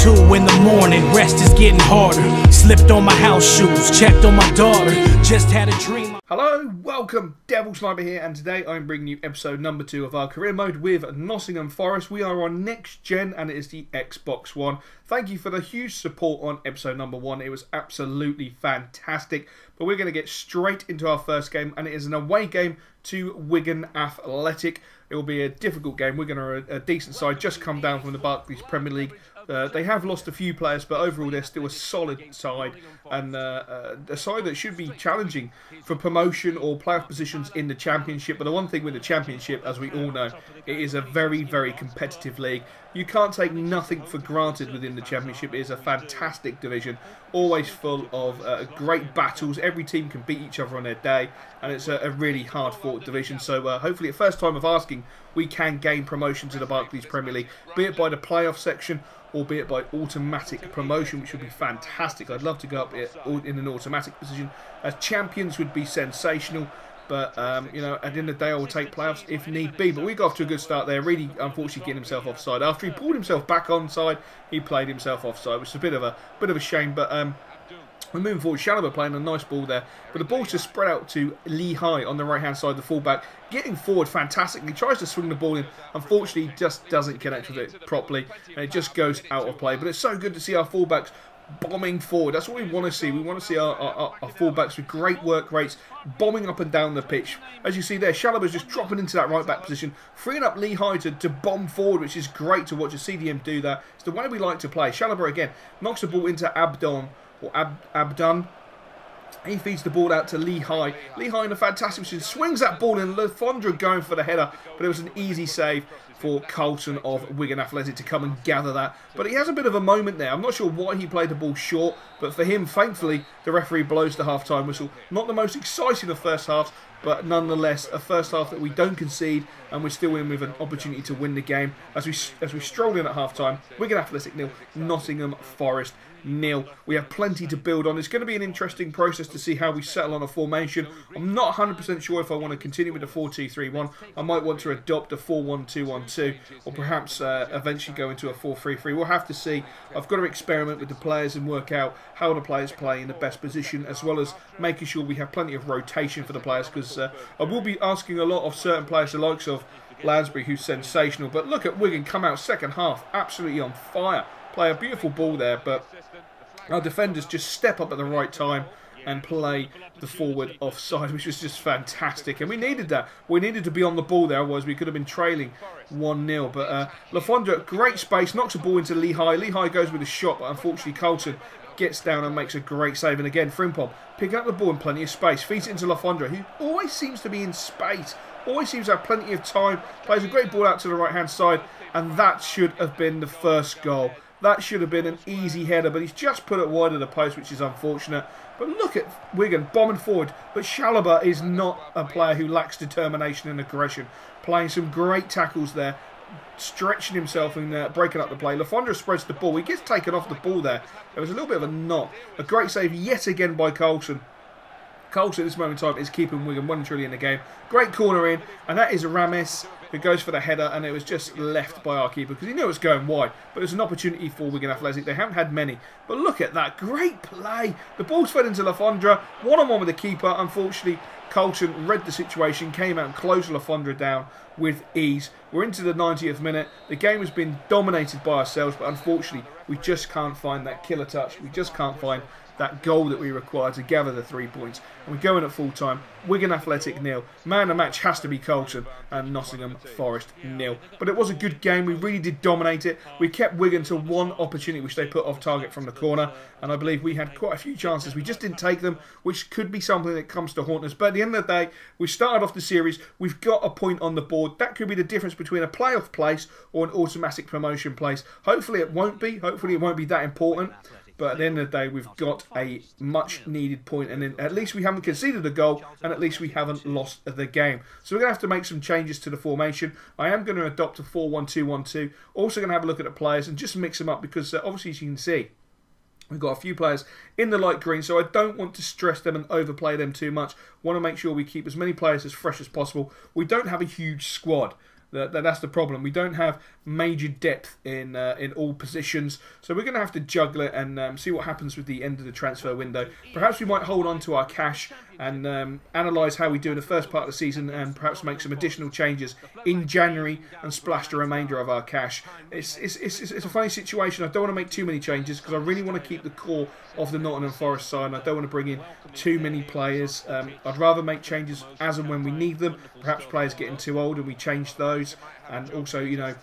2 in the morning, rest is getting harder. Slipped on my house shoes, checked on my daughter. Just had a dream. Hello, welcome, Devil Sniper here, and today I'm bringing you episode number 2 of our career mode with Nottingham Forest. We are on next gen, and it is the Xbox One. Thank you for the huge support on episode number 1. It was absolutely fantastic. But we're going to get straight into our first game, and it is an away game to Wigan Athletic. It will be a difficult game. Wigan are a decent side, just come down from the Barclays Premier League. They have lost a few players, but overall they're still a solid side, and a side that should be challenging for promotion or playoff positions in the Championship. But the one thing with the Championship, as we all know, it is a very, very competitive league. You can't take nothing for granted within the Championship. It is a fantastic division, always full of great battles. Every team can beat each other on their day, and it's a really hard-fought division. So hopefully at first time of asking, we can gain promotion to the Barclays Premier League, be it by the playoff section, albeit by automatic promotion, which would be fantastic. I'd love to go up in an automatic position. As champions would be sensational, but you know, at the end of the day, I will take playoffs if need be. But we got off to a good start there. Really, unfortunately, getting himself offside. After he pulled himself back onside, he played himself offside, which is a bit of a shame. But we're moving forward. Chalobah playing a nice ball there, but the ball's just spread out to Lehigh on the right-hand side, the fullback, getting forward fantastically. Tries to swing the ball in. Unfortunately, just doesn't connect with it properly, and it just goes out of play. But it's so good to see our fullbacks bombing forward. That's what we want to see. We want to see our fullbacks with great work rates, bombing up and down the pitch. As you see there, Chalobah's just dropping into that right-back position, freeing up Lehigh to bomb forward, which is great to watch a CDM do that. It's the way we like to play. Chalobah again knocks the ball into Abdon. He feeds the ball out to Lehigh. Lehigh in a fantastic position, swings that ball in. Lafondra going for the header, but it was an easy save for Carlton of Wigan Athletic to come and gather that. But he has a bit of a moment there. I'm not sure why he played the ball short, but for him, thankfully, the referee blows the half-time whistle. Not the most exciting of first halves, but nonetheless, a first half that we don't concede, and we're still in with an opportunity to win the game. As we stroll in at half-time, Wigan Athletic 0, Nottingham Forest 0. We have plenty to build on. It's going to be an interesting process to see how we settle on a formation. I'm not 100% sure if I want to continue with the 4-2-3-1. I might want to adopt a 4-1-2-1-2, or perhaps eventually go into a 4-3-3. We'll have to see. I've got to experiment with the players and work out how the players play in the best position, as well as making sure we have plenty of rotation for the players, because I will be asking a lot of certain players, the likes of Lansbury, who's sensational. But look at Wigan come out second half, absolutely on fire. Play a beautiful ball there, but our defenders just step up at the right time and play the forward offside, which was just fantastic. And we needed that. We needed to be on the ball there, otherwise we could have been trailing 1-0. But Lafondra, great space, knocks a ball into Lehigh. Lehigh goes with a shot, but unfortunately Carlton gets down and makes a great save. And again, Frimpong picking up the ball in plenty of space, feeds it into Lafondra, who always seems to be in space, always seems to have plenty of time, plays a great ball out to the right-hand side, and that should have been the first goal. That should have been an easy header, but he's just put it wide of the post, which is unfortunate. But look at Wigan bombing forward. But Chalobah is not a player who lacks determination and aggression. Playing some great tackles there, stretching himself and breaking up the play. Lafondra spreads the ball. He gets taken off the ball there. There was a little bit of a knock. A great save yet again by Carlton. Carlton at this moment in time is keeping Wigan 1-3 in the game. Great corner in, and that is Rames who goes for the header, and it was just left by our keeper because he knew it was going wide. But it's an opportunity for Wigan Athletic. They haven't had many. But look at that. Great play. The ball's fed into Lafondra. One-on-one with the keeper. Unfortunately, Carlton read the situation, came out and closed Lafondra down with ease. We're into the 90th minute. The game has been dominated by ourselves, but unfortunately, we just can't find that killer touch. We just can't find that goal that we require to gather the 3 points. And we go in at full time. Wigan Athletic 0. Man of the match has to be Carlton, and Nottingham Forest 0. But it was a good game. We really did dominate it. We kept Wigan to one opportunity which they put off target from the corner, and I believe we had quite a few chances. We just didn't take them, which could be something that comes to haunt us. But at the end of the day, we started off the series. We've got a point on the board. That could be the difference between a playoff place or an automatic promotion place. Hopefully it won't be. Hopefully it won't be that important. But at the end of the day, we've got a much-needed point, and then at least we haven't conceded a goal, and at least we haven't lost the game. So we're going to have to make some changes to the formation. I am going to adopt a 4-1-2-1-2. Also going to have a look at the players and just mix them up because, obviously, as you can see, we've got a few players in the light green, so I don't want to stress them and overplay them too much. Want to make sure we keep as many players as fresh as possible. We don't have a huge squad. That's the problem. We don't have major depth in all positions, so we're going to have to juggle it and see what happens with the end of the transfer window. Perhaps we might hold on to our cash and analyse how we do in the first part of the season, and perhaps make some additional changes in January and splash the remainder of our cash. It's a funny situation. I don't want to make too many changes because I really want to keep the core of the Nottingham Forest side, and I don't want to bring in too many players. I'd rather make changes as and when we need them. Perhaps players getting too old and we change those, and also, you know,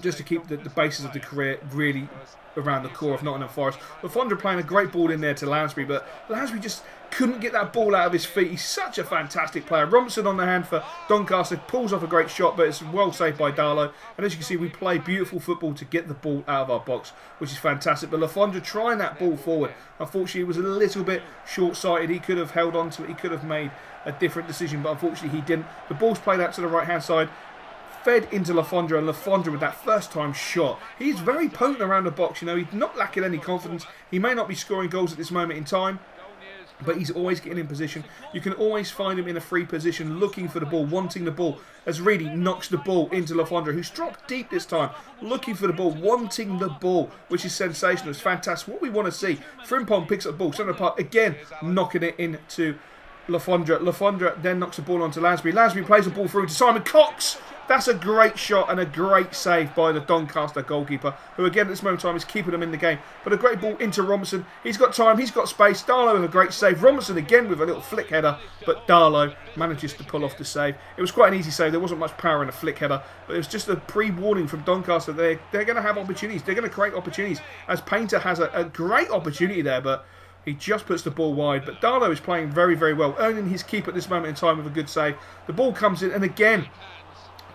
just to keep the basis of the career really around the core of Nottingham Forest. Lafondra playing a great ball in there to Lansbury, but Lansbury just couldn't get that ball out of his feet. He's such a fantastic player. Robinson on the hand for Doncaster, pulls off a great shot, but it's well saved by Darlow. And as you can see, we play beautiful football to get the ball out of our box, which is fantastic. But Lafondra trying that ball forward, unfortunately, it was a little bit short-sighted. He could have held on to it. He could have made a different decision, but unfortunately he didn't. The ball's played out to the right-hand side, fed into Lafondra, and Lafondra with that first-time shot. He's very potent around the box, you know. He's not lacking any confidence. He may not be scoring goals at this moment in time, but he's always getting in position. You can always find him in a free position, looking for the ball, wanting the ball, as Reedy knocks the ball into Lafondra, who's dropped deep this time, looking for the ball, wanting the ball, which is sensational. It's fantastic. What we want to see. Frimpong picks up the ball, centre apart, again, knocking it into Lafondra. Lafondra then knocks the ball onto Lansbury. Lansbury plays the ball through to Simon Cox. That's a great shot and a great save by the Doncaster goalkeeper, who again at this moment in time is keeping them in the game. But a great ball into Robinson. He's got time, he's got space. Darlow with a great save. Robinson again with a little flick header, but Darlow manages to pull off the save. It was quite an easy save. There wasn't much power in a flick header, but it was just a pre-warning from Doncaster. They're going to have opportunities. They're going to create opportunities, as Painter has a great opportunity there, but he just puts the ball wide. But Darlow is playing very, very well, earning his keep at this moment in time with a good save. The ball comes in, and again,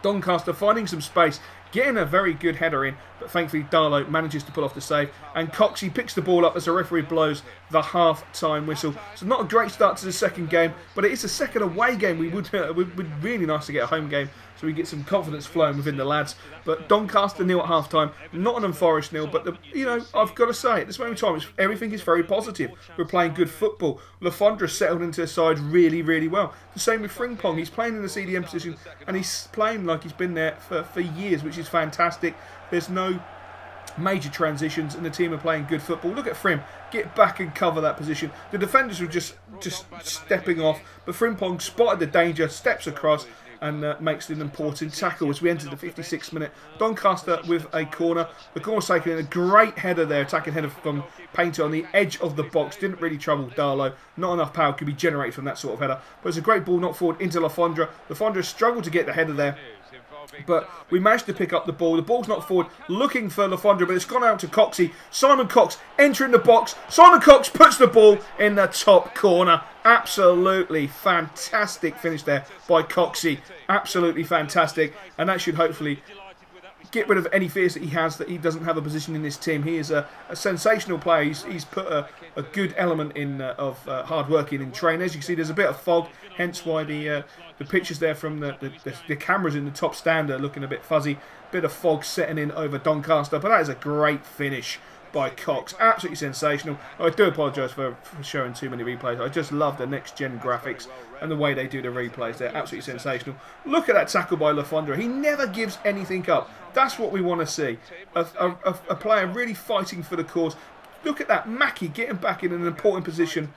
Doncaster finding some space, getting a very good header in, but thankfully Darlow manages to pull off the save. And Coxey picks the ball up as the referee blows the half-time whistle. So not a great start to the second game, but it is a second away game. We would really nice to get a home game, so we get some confidence flowing within the lads. But Doncaster nil at half-time, Nottingham Forest nil. But you know, I've got to say, at this moment in time, everything is very positive. We're playing good football. Lafondra settled into the side really, really well. The same with Frimpong. He's playing in the CDM position, and he's playing like he's been there for years, which is fantastic. There's no major transitions, and the team are playing good football. Look at Frim, get back and cover that position. The defenders were just stepping off, but Frimpong spotted the danger, steps across, and makes an important tackle as we enter the 56th minute. Doncaster with a corner. The corner's taken in a great header there, attacking header from Painter on the edge of the box. Didn't really trouble Darlow. Not enough power could be generated from that sort of header. But it's a great ball knocked forward into Lafondra. Lafondra struggled to get the header there, but we managed to pick up the ball. The ball's not forward, looking for Lafondra, but it's gone out to Coxey. Simon Cox entering the box. Simon Cox puts the ball in the top corner. Absolutely fantastic finish there by Coxey. Absolutely fantastic. And that should hopefully get rid of any fears that he has that he doesn't have a position in this team. He is a sensational player. He's put a good element in of hard working in training. As you can see, there's a bit of fog, hence why the pictures there from the cameras in the top stand are looking a bit fuzzy. Bit of fog setting in over Doncaster, but that is a great finish by Cox. Absolutely sensational. I do apologise for showing too many replays. I just love the next-gen graphics and the way they do the replays. They're absolutely sensational. Look at that tackle by Lafondra. He never gives anything up. That's what we want to see. A player really fighting for the cause. Look at that. Mackie getting back in an important position,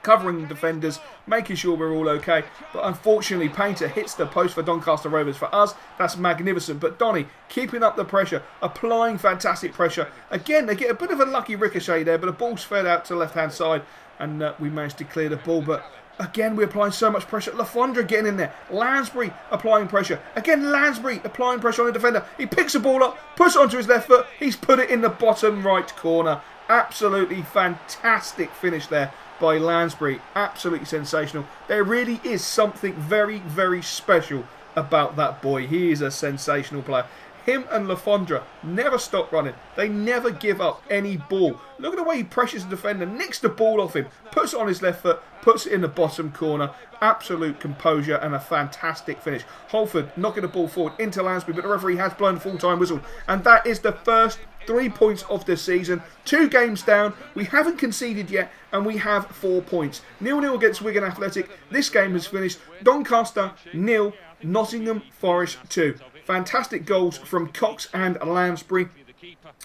covering defenders, making sure we're all okay. But unfortunately, Painter hits the post for Doncaster Rovers. For us, that's magnificent. But Donny keeping up the pressure, applying fantastic pressure. Again, they get a bit of a lucky ricochet there, but the ball's fed out to the left-hand side, and we managed to clear the ball. But again, we're applying so much pressure. Lafondra getting in there. Lansbury applying pressure. Again, Lansbury applying pressure on the defender. He picks the ball up, puts it onto his left foot. He's put it in the bottom right corner. Absolutely fantastic finish there by Lansbury. Absolutely sensational. There really is something very, very special about that boy. He is a sensational player. Him and Lafondra never stop running. They never give up any ball. Look at the way he pressures the defender, nicks the ball off him, puts it on his left foot, puts it in the bottom corner. Absolute composure and a fantastic finish. Holford knocking the ball forward into Lansbury, but the referee has blown the full-time whistle. And that is the first 3 points of the season. 2 games down. We haven't conceded yet, and we have 4 points. 0-0 against Wigan Athletic. This game has finished. Doncaster 0, Nottingham Forest 2. Fantastic goals from Cox and Lansbury.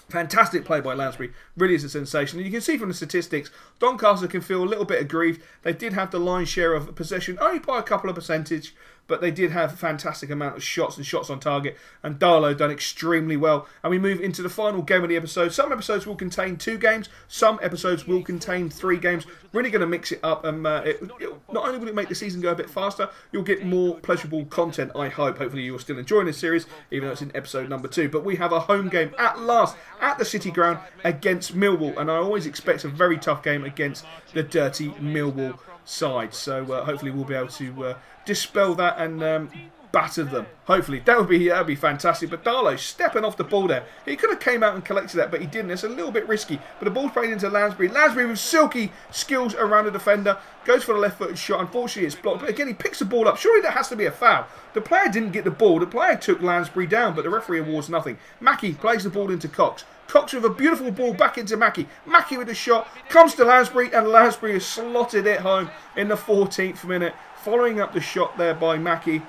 Fantastic play by Lansbury. Really is a sensation. And you can see from the statistics, Doncaster can feel a little bit aggrieved. They did have the lion's share of possession, only by a couple of percentage, but they did have a fantastic amount of shots and shots on target. And Darlow done extremely well. And we move into the final game of the episode. Some episodes will contain 2 games. Some episodes will contain 3 games. Really going to mix it up. And not only will it make the season go a bit faster, you'll get more pleasurable content, I hope. Hopefully you're still enjoying this series, even though it's in episode number 2. But we have a home game at last at the City Ground against Millwall. And I always expect a very tough game against the dirty Millwall side. So hopefully we'll be able to dispel that and batter them. Hopefully that would be fantastic. But Darlow stepping off the ball there. He could have came out and collected that, but he didn't. It's a little bit risky. But the ball's played into Lansbury. Lansbury with silky skills around the defender goes for the left-footed shot. Unfortunately, it's blocked. But again, he picks the ball up. Surely that has to be a foul. The player didn't get the ball. The player took Lansbury down, but the referee awards nothing. Mackie plays the ball into Cox. Cox with a beautiful ball back into Mackie. Mackie with a shot. Comes to Lansbury, and Lansbury has slotted it home in the 14th minute. Following up the shot there by Mackie.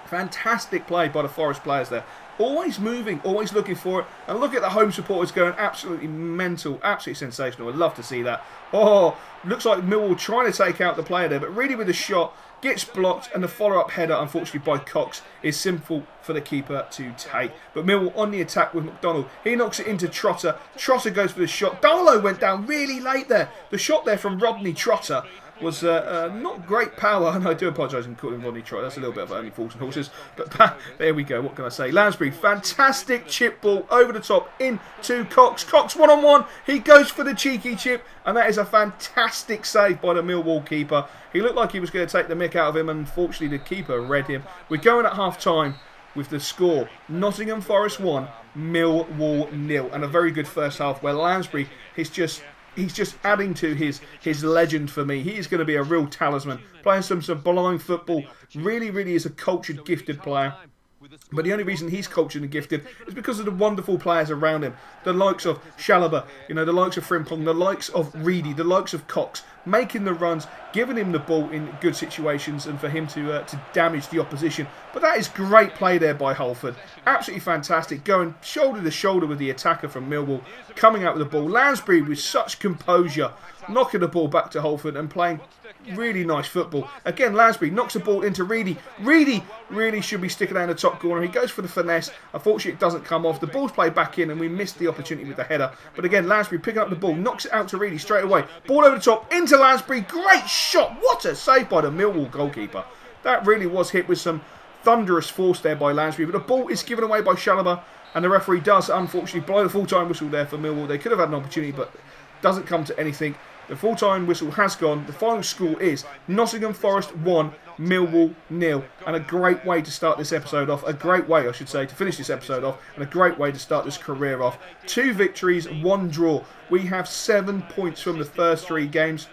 Fantastic play by the Forest players there. Always moving, always looking for it. And look at the home supporters going absolutely mental. Absolutely sensational. I'd love to see that. Oh, looks like Millwall trying to take out the player there. But really with the shot, gets blocked. And the follow-up header, unfortunately, by Cox is simple for the keeper to take. But Millwall on the attack with McDonald. He knocks it into Trotter. Trotter goes for the shot. Darlow went down really late there. The shot there from Rodney Trotter was not great power, and I do apologise in calling Rodney Trotter. That's a little bit of only fools and horses, but there we go. What can I say? Lansbury, fantastic chip ball over the top into Cox. Cox one-on-one. He goes for the cheeky chip, and that is a fantastic save by the Millwall keeper. He looked like he was going to take the mick out of him, and unfortunately the keeper read him. We're going at half-time with the score: Nottingham Forest 1, Millwall 0, and a very good first half where Lansbury is just... He's just adding to his legend for me. He is going to be a real talisman. Playing some blind football. Really, really is a cultured, gifted player. But the only reason he's cultured and gifted is because of the wonderful players around him. The likes of Chalobah, the likes of Frimpong, the likes of Reedy, the likes of Cox. Making the runs, giving him the ball in good situations and for him to damage the opposition. But that is great play there by Holford. Absolutely fantastic. Going shoulder to shoulder with the attacker from Millwall. Coming out with the ball. Lansbury with such composure. Knocking the ball back to Holford and playing really nice football. Again, Lansbury knocks the ball into Reedy. Reedy really should be sticking out in the top corner. He goes for the finesse. Unfortunately, it doesn't come off. The ball's played back in and we missed the opportunity with the header. But again, Lansbury picking up the ball. Knocks it out to Reedy straight away. Ball over the top into Lansbury. Great shot. What a save by the Millwall goalkeeper. That really was hit with some thunderous force there by Lansbury. But the ball is given away by Chalobah. And the referee does, unfortunately, blow the full-time whistle there for Millwall. They could have had an opportunity, but doesn't come to anything. The full-time whistle has gone. The final score is Nottingham Forest 1, Millwall 0. And a great way to start this episode off. A great way, I should say, to finish this episode off. And a great way to start this career off. 2 victories, 1 draw. We have 7 points from the first 3 games.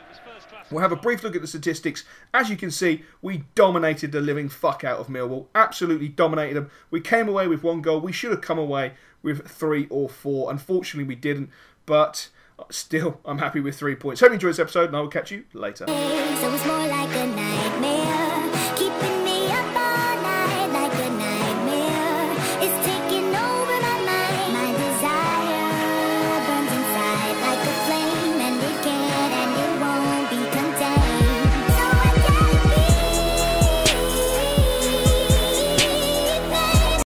We'll have a brief look at the statistics. As you can see, we dominated the living fuck out of Millwall. Absolutely dominated them. We came away with 1 goal. We should have come away with 3 or 4. Unfortunately, we didn't. But still, I'm happy with 3 points. Hope you enjoyed this episode, and I will catch you later. So it's more like a nightmare, keeping me up.